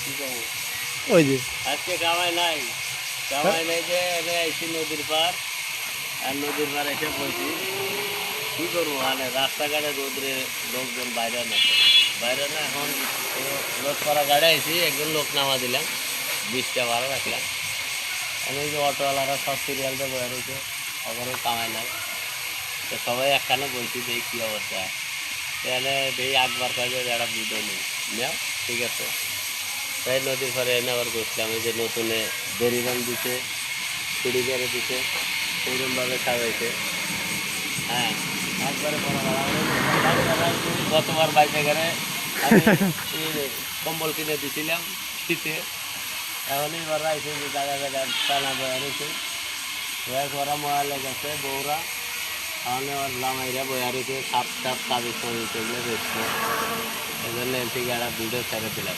কি করবো ওই যে আজকে কামাই নাই যে এনে আইছি নদীর পার আর নদীর পার এসে বসি কি করবো মানে রাস্তাঘাটে রোদ্রে লোকজন বাইরে না এখন রোদ করা গাড়ি আইছি একজন লোক নামা দিলাম 20টা ভাড়া রাখলাম আমি এই যে অটোওয়ালারা সব সিরিয়ালতে বয়ে রয়েছে ওখানেও কামাই নাই তো সবাই একখানে বলছি দেখি কী অবস্থা তাহলে দেখি একবার কাজে একটা ভিডিও নেই নেও ঠিক আছে তাই নদীর পরে এনে আবার করছিলাম এই যে নতুনে বেরিবান দিছে সিঁড়ি করে দিছে সেইরকমভাবে সাজাইছে হ্যাঁ একবারে বড় গতবার বাইকে গেলে আমি কম্বল কিনে দিছিলাম শীতে এখন এবার রাইছে যে জায়গা জায়গা টানা বয়া রয়েছে ওরা ময়া লেগেছে বউরা তাহলে ওর লামাইরা বয়া রয়েছে সাপ টাপ তাবিজ টাবিজ এগুলো রয়েছে এই জন্য এর থেকে একটা ভিডিও ছেড়ে দিলাম